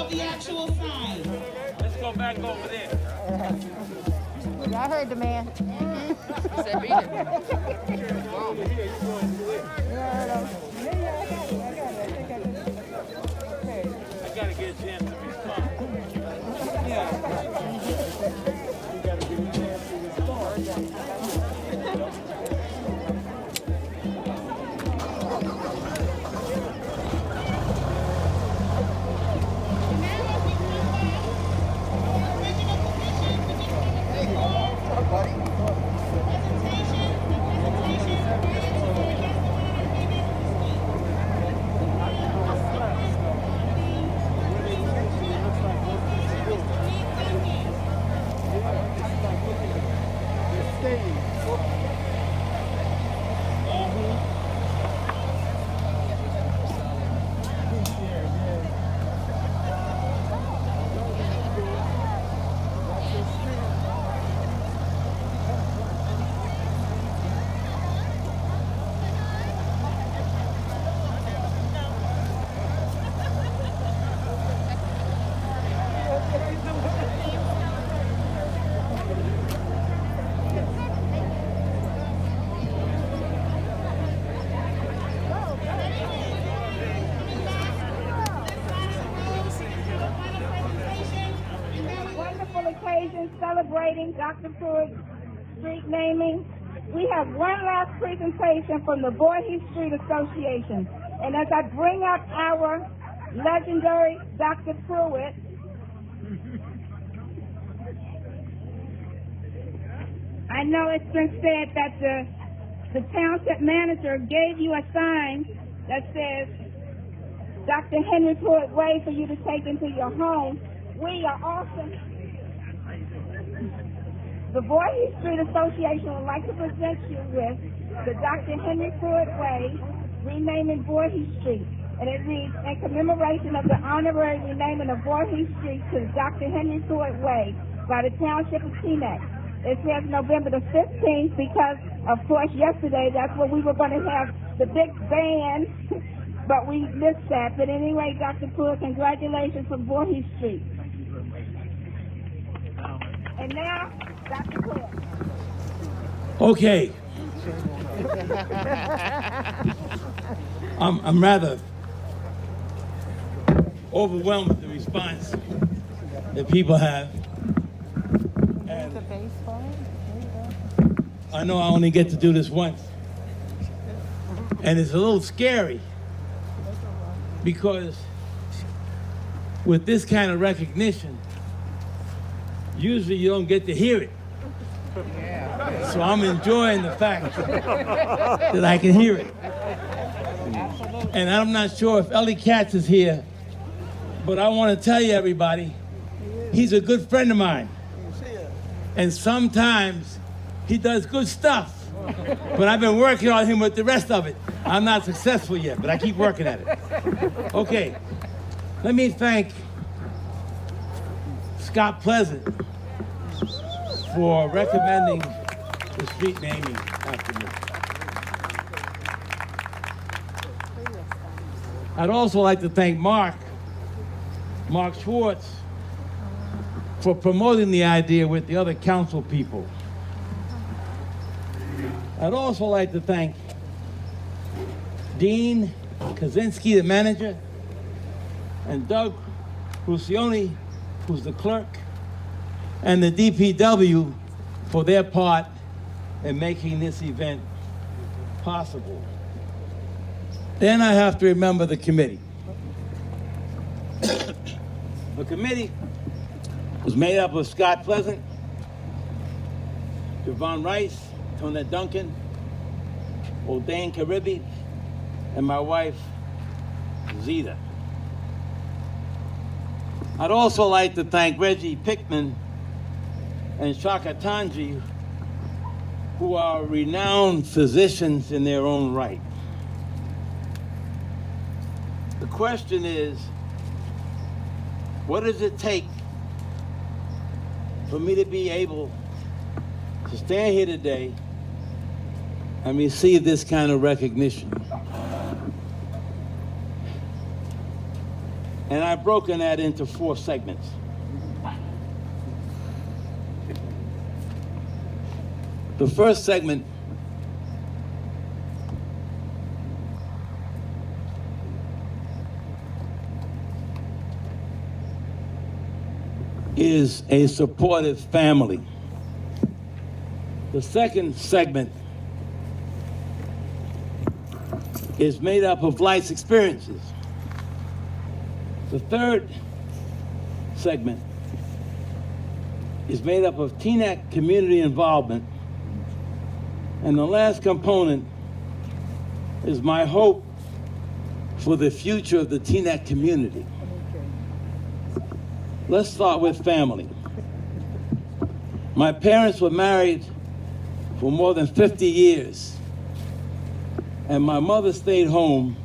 of the actual sign. Let's go back over there. Yeah, I heard the man. He said beat it. I gotta get a chance to respond. Yeah. You gotta give a chance to respond. Wonderful occasion celebrating Dr. Pruitt's street naming. We have one last presentation from the Voorhees Street Association. And as I bring up our legendary Dr. Pruitt, I know it's been said that the township manager gave you a sign that says Dr. Henry Pruitt Way for you to take into your home. We are also, the Voorhees Street Association would like to present you with the Dr. Henry Pruitt Way, renaming Voorhees Street. And it reads, in commemoration of the honorary renaming of Voorhees Street to Dr. Henry Pruitt Way by the Township of Teaneck. It says November the 15th because, of course, yesterday that's when we were going to have the big band, but we missed that. But anyway, Dr. Pruitt, congratulations from Voorhees Street. And now, Dr. Pruitt. Okay. I'm rather overwhelmed with the response that people have. And I know I only get to do this once. And it's a little scary because with this kind of recognition, usually you don't get to hear it. So I'm enjoying the fact that I can hear it. And I'm not sure if Ellie Katz is here, but I want to tell you, everybody, he's a good friend of mine. And sometimes he does good stuff. But I've been working on him with the rest of it. I'm not successful yet, but I keep working at it. Okay, let me thank Scott Pleasant for recommending the street naming after me. I'd also like to thank Mark Schwartz, for promoting the idea with the other council people. I'd also like to thank Dean Kaczynski, the manager, and Doug Crucione, who's the clerk, and the DPW for their part in making this event possible. Then I have to remember the committee. The committee was made up of Scott Pleasant, Javon Rice, Tonette Duncan, O'Dane Caribbe, and my wife, Zita. I'd also like to thank Reggie Pickman and Shaka Tanji, who are renowned physicians in their own right. The question is, what does it take for me to be able to stand here today and receive this kind of recognition? And I've broken that into 4 segments. The first segment is a supportive family. The second segment is made up of life's experiences. The third segment is made up of Teaneck community involvement. And the last component is my hope for the future of the Teaneck community. Let's start with family. My parents were married for more than 50 years, and my mother stayed home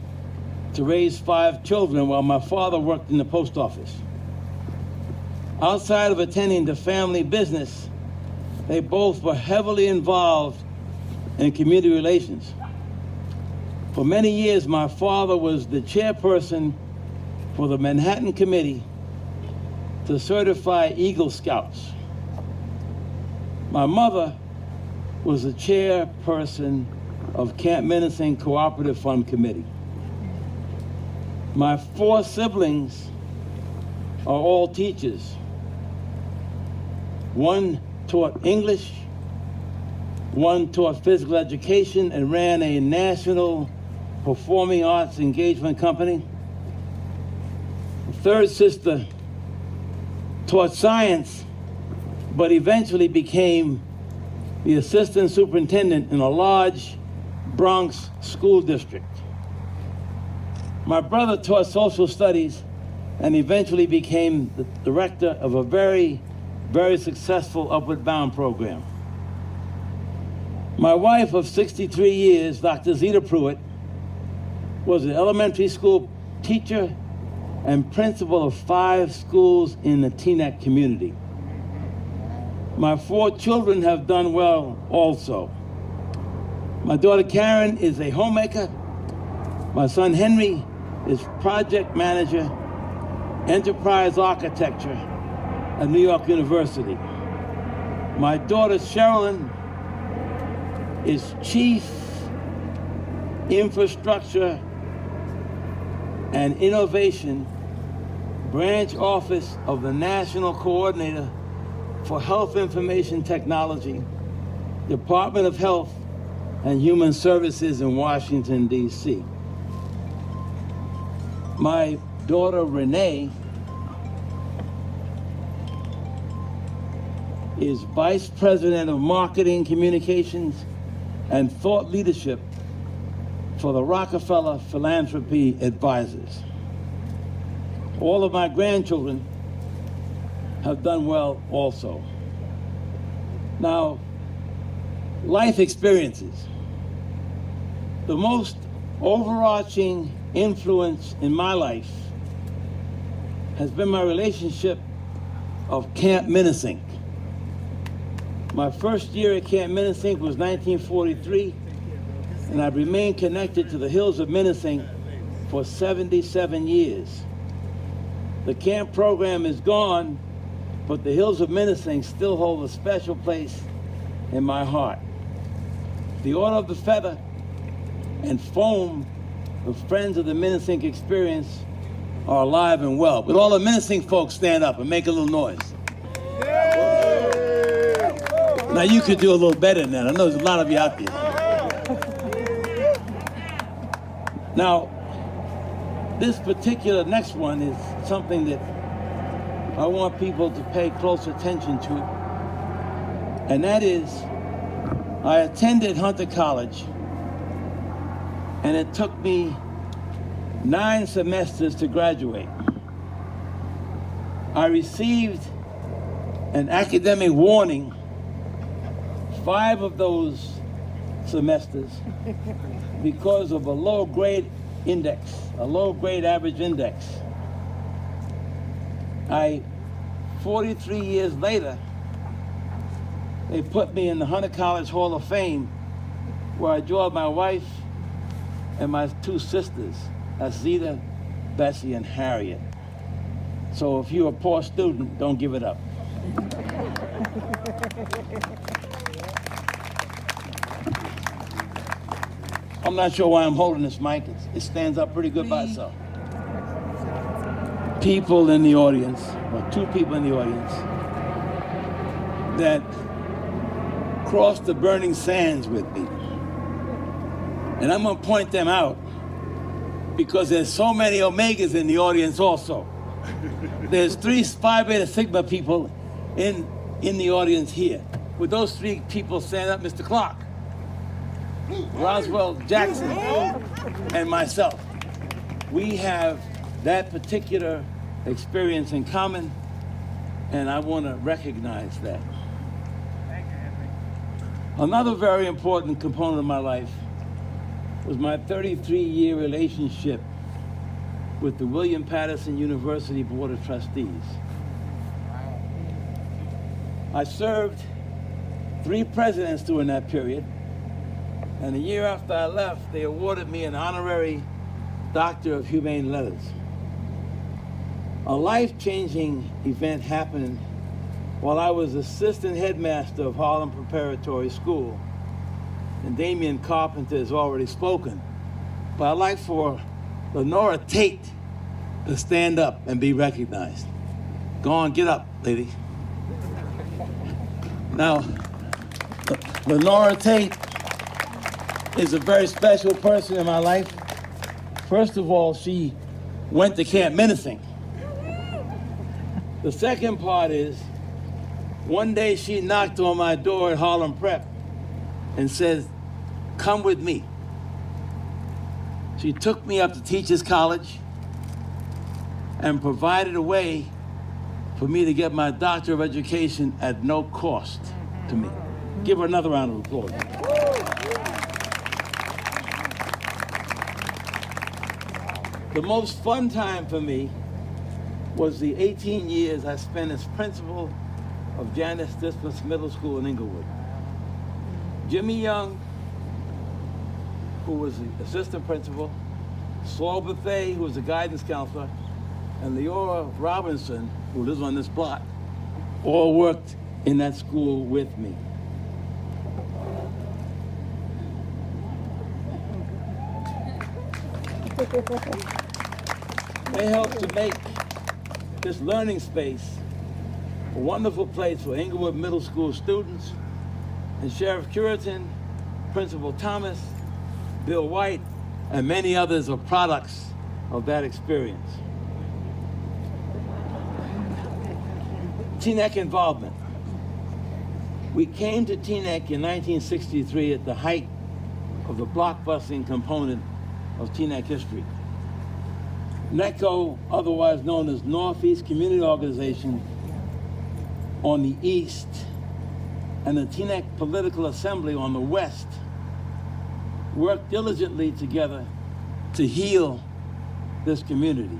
to raise 5 children while my father worked in the post office. Outside of attending the family business, they both were heavily involved in community relations. For many years, my father was the chairperson for the Manhattan Committee to certify Eagle Scouts. My mother was the chairperson of Camp Menacing Cooperative Fund Committee. My 4 siblings are all teachers. One taught English, one taught physical education and ran a national performing arts engagement company. The third sister taught science, but eventually became the assistant superintendent in a large Bronx school district. My brother taught social studies and eventually became the director of a very, very successful Upward Bound program. My wife of 63 years, Dr. Zita Pruitt, was an elementary school teacher and principal of 5 schools in the Teaneck community. My 4 children have done well also. My daughter Karen is a homemaker. My son Henry is project manager, enterprise architecture at New York University. My daughter Sherilyn is chief infrastructure and innovation branch office of the National Coordinator for Health Information Technology, Department of Health and Human Services in Washington, D.C. My daughter Renee is Vice President of Marketing, Communications, and Thought Leadership for the Rockefeller Philanthropy Advisors. All of my grandchildren have done well also. Now, life experiences. The most overarching influence in my life has been my relationship of Camp Menacing. My first year at Camp Menacing was 1943, and I've remained connected to the hills of Menacing for 77 years. The camp program is gone, but the hills of Menacing still hold a special place in my heart. The Order of the Feather and Foam, the Friends of the Menacing Experience, are alive and well. But all the Menacing folks stand up and make a little noise. Now you could do a little better than that. I know there's a lot of you out there. Now, this particular next one is something that I want people to pay close attention to, and that is, I attended Hunter College, and it took me 9 semesters to graduate. I received an academic warning 5 of those semesters because of a low grade index, a low grade average index. 43 years later, they put me in the Hunter College Hall of Fame, where I joined my wife and my 2 sisters, Zita, Bessie, and Harriet. So if you're a poor student, don't give it up. I'm not sure why I'm holding this mic. It stands up pretty good by itself. People in the audience, or two people in the audience, that crossed the burning sands with me. And I'm gonna point them out because there's so many Omegas in the audience also. There's 3 Phi Beta Sigma people in the audience here. With those 3 people stand up, Mr. Clark, Roswell Jackson, and myself. We have that particular experience in common, and I want to recognize that. Another very important component of my life was my 33-year relationship with the William Patterson University Board of Trustees. I served 3 presidents during that period, and a year after I left, they awarded me an honorary Doctor of Humane Letters. A life-changing event happened while I was assistant headmaster of Harlem Preparatory School. And Damian Carpenter has already spoken. But I'd like for Lenora Tate to stand up and be recognized. Go on, get up, lady. Now, Lenora Tate is a very special person in my life. First of all, she went to Camp Menacing. The second part is, one day she knocked on my door at Harlem Prep and said, "Come with me." She took me up to Teachers College and provided a way for me to get my Doctor of Education at no cost to me. Give her another round of applause. The most fun time for me was the 18 years I spent as principal of Janice Dismas Middle School in Inglewood. Jimmy Young, who was the assistant principal, Saul Buffet, who was the guidance counselor, and Leora Robinson, who lives on this block, all worked in that school with me. They helped to make this learning space a wonderful place for Inglewood Middle School students, and Sheriff Curitan, Principal Thomas, Bill White, and many others are products of that experience. Teaneck involvement. We came to Teaneck in 1963 at the height of the blockbusting component of Teaneck history. NECO, otherwise known as Northeast Community Organization, on the east, and the Teaneck Political Assembly on the west, worked diligently together to heal this community.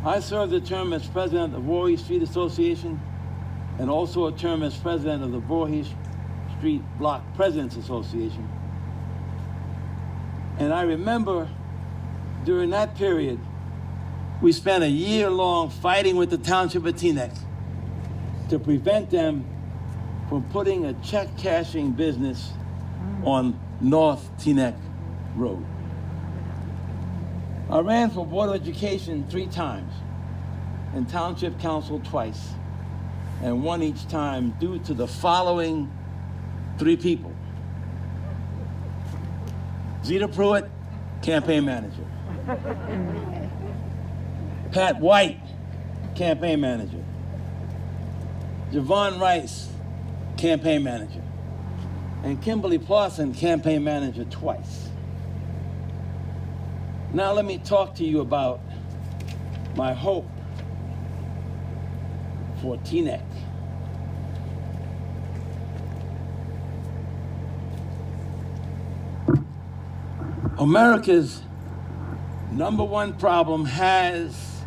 I served a term as president of the Voorhees Street Association and also a term as president of the Voorhees Street Block Presidents Association. And I remember during that period, we spent a year-long fighting with the township of Teaneck to prevent them from putting a check-cashing business on North Teaneck Road. I ran for Board of Education 3 times and Township Council twice, and won each time due to the following 3 people. Zeta Pruitt, campaign manager. Pat White, campaign manager. Javon Rice, campaign manager. And Kimberly Parson, campaign manager twice. Now let me talk to you about my hope for Teaneck. America's #1 problem has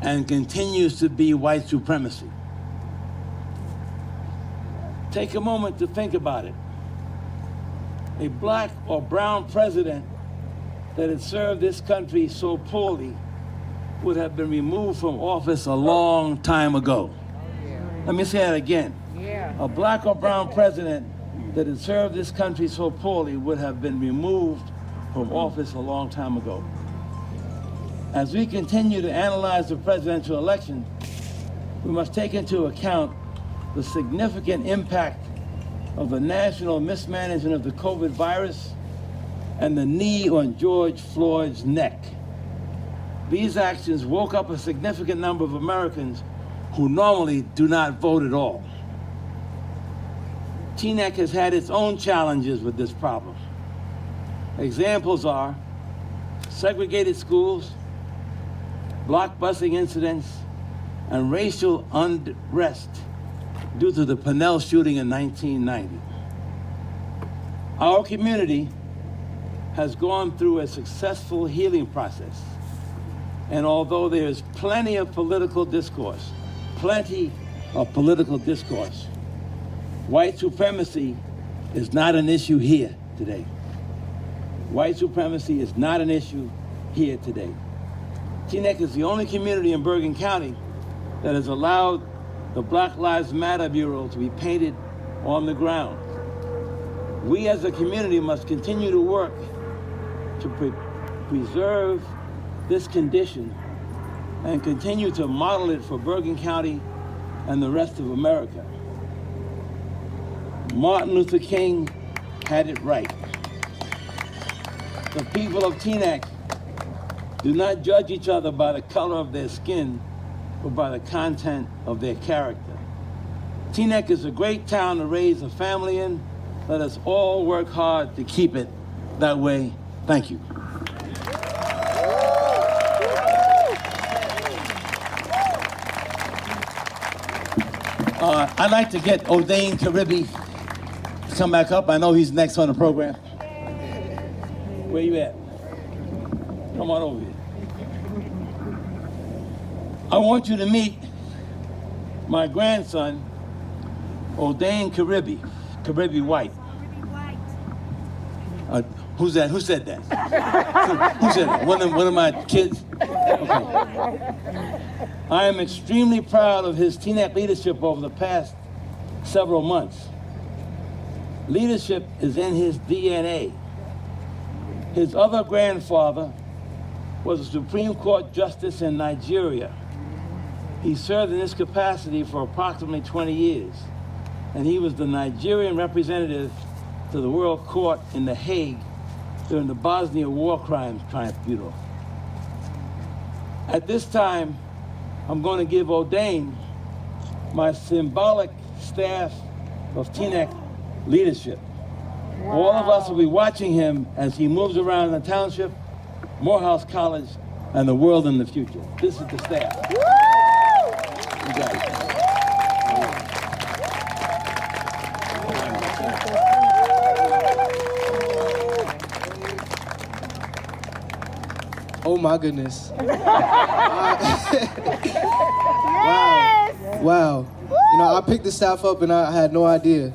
and continues to be white supremacy. Take a moment to think about it. A black or brown president that had served this country so poorly would have been removed from office a long time ago. Let me say that again. A black or brown president that had served this country so poorly would have been removed from office a long time ago. As we continue to analyze the presidential election, we must take into account the significant impact of the national mismanagement of the COVID virus and the knee on George Floyd's neck. These actions woke up a significant number of Americans who normally do not vote at all. Teaneck has had its own challenges with this problem. Examples are segregated schools, block busing incidents, and racial unrest due to the Pennell shooting in 1990. Our community has gone through a successful healing process. And although there is plenty of political discourse, white supremacy is not an issue here today. White supremacy is not an issue here today. Teaneck is the only community in Bergen County that has allowed the Black Lives Matter mural to be painted on the ground. We as a community must continue to work to preserve this condition and continue to model it for Bergen County and the rest of America. Martin Luther King had it right. The people of Teaneck do not judge each other by the color of their skin, but by the content of their character. Teaneck is a great town to raise a family in. Let us all work hard to keep it that way. Thank you. I'd like to get O'Dane Caribby to come back up. I know he's next on the program. Where you at? Come on over here. I want you to meet my grandson, O'Dane Caribby White. Who's that? Who said that? Who said that? One of my kids? Okay. I am extremely proud of his Teaneck leadership over the past several months. Leadership is in his DNA. His other grandfather was a Supreme Court justice in Nigeria. He served in this capacity for approximately 20 years, and he was the Nigerian representative to the World Court in The Hague during the Bosnia War Crimes Tribunal. At this time, I'm going to give O'Dane my symbolic staff of Teaneck leadership. Wow. All of us will be watching him as he moves around the township, Morehouse College, and the world in the future. This is the staff. Woo! You got it. Oh my goodness. Yes! Wow. You know, I picked the staff up and I had no idea.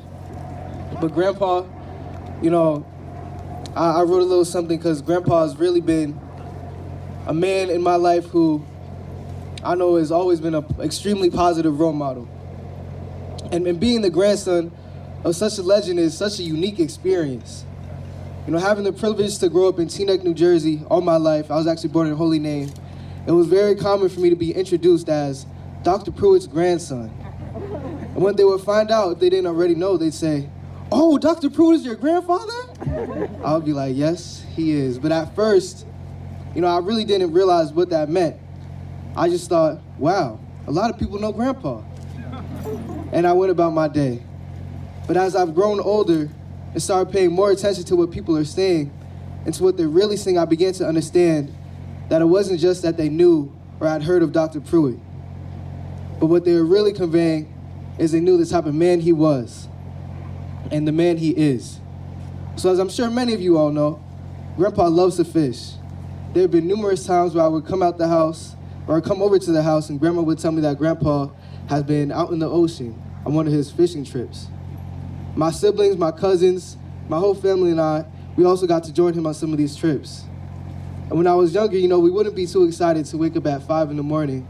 But Grandpa, you know, I wrote a little something because Grandpa has really been a man in my life who I know has always been an extremely positive role model. And being the grandson of such a legend is such a unique experience. You know, having the privilege to grow up in Teaneck, New Jersey all my life, I was actually born in Holy Name. It was very common for me to be introduced as Dr. Pruitt's grandson. And when they would find out, if they didn't already know, they'd say, "Oh, Dr. Pruitt is your grandfather?" I would be like, "Yes, he is." But at first, you know, I really didn't realize what that meant. I just thought, wow, a lot of people know Grandpa. And I went about my day. But as I've grown older and started paying more attention to what people are saying and to what they're really saying, I began to understand that it wasn't just that they knew or had heard of Dr. Pruitt, but what they were really conveying is they knew the type of man he was and the man he is. So as I'm sure many of you all know, Grandpa loves to fish. There have been numerous times where I would come out the house or I'd come over to the house and Grandma would tell me that Grandpa has been out in the ocean on one of his fishing trips. My siblings, my cousins, my whole family and I, we also got to join him on some of these trips. And when I was younger, you know, we wouldn't be too excited to wake up at 5 in the morning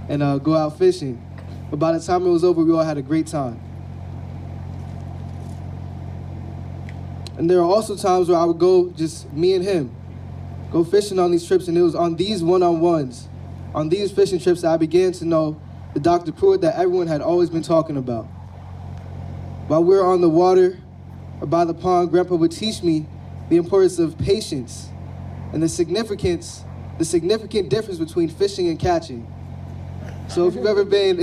and go out fishing. But by the time it was over, we all had a great time. And there are also times where I would go, just me and him, go fishing on these trips, and it was on these one-on-ones, on these fishing trips, that I began to know the Dr. Pruitt that everyone had always been talking about. While we were on the water or by the pond, Grandpa would teach me the importance of patience and the significant difference between fishing and catching. So if you've ever been,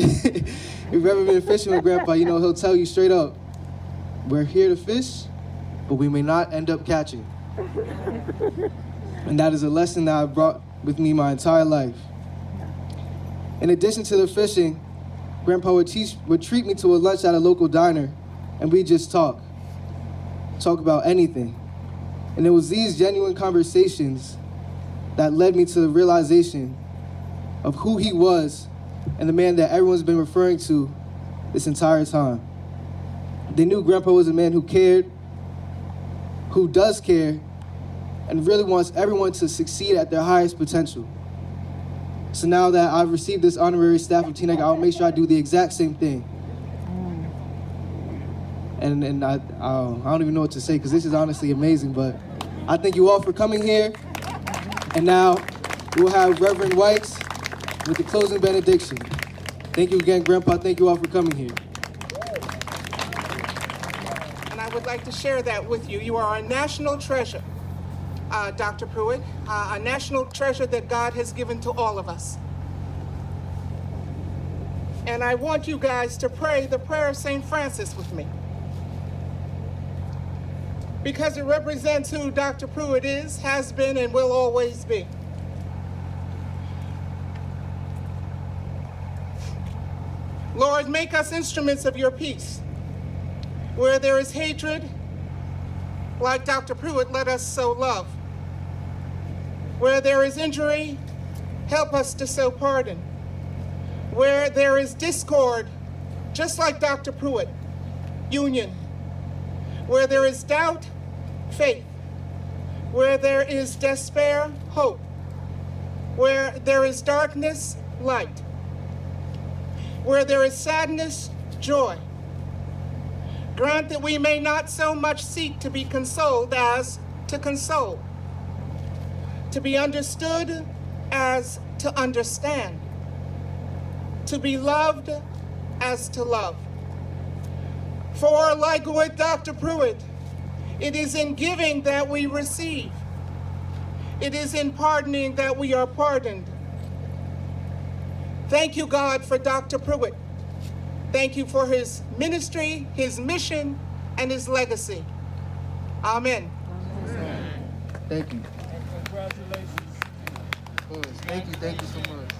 fishing with Grandpa, you know, he'll tell you straight up, we're here to fish, but we may not end up catching. And that is a lesson that I've brought with me my entire life. In addition to the fishing, Grandpa would treat me to a lunch at a local diner, and we'd just talk about anything. And it was these genuine conversations that led me to the realization of who he was and the man that everyone's been referring to this entire time. They knew Grandpa was a man who cared, who does care, and really wants everyone to succeed at their highest potential. So now that I've received this honorary staff of Teaneck, I'll make sure I do the exact same thing. And I don't even know what to say, because this is honestly amazing, but I thank you all for coming here. And now we'll have Reverend White with the closing benediction. Thank you again, Grandpa. Thank you all for coming here. And I would like to share that with you. You are a national treasure, Dr. Pruitt, a national treasure that God has given to all of us. And I want you guys to pray the prayer of St. Francis with me, because it represents who Dr. Pruitt is, has been, and will always be. Lord, make us instruments of your peace. Where there is hatred, like Dr. Pruitt, let us sow love. Where there is injury, help us to sow pardon. Where there is discord, just like Dr. Pruitt, union. Where there is doubt, faith. Where there is despair, hope. Where there is darkness, light. Where there is sadness, joy. Grant that we may not so much seek to be consoled as to console, to be understood as to understand, to be loved as to love. For like with Dr. Pruitt, it is in giving that we receive. It is in pardoning that we are pardoned. Thank you, God, for Dr. Pruitt. Thank you for his ministry, his mission, and his legacy. Amen. Thank you. Congratulations. Thank you so much.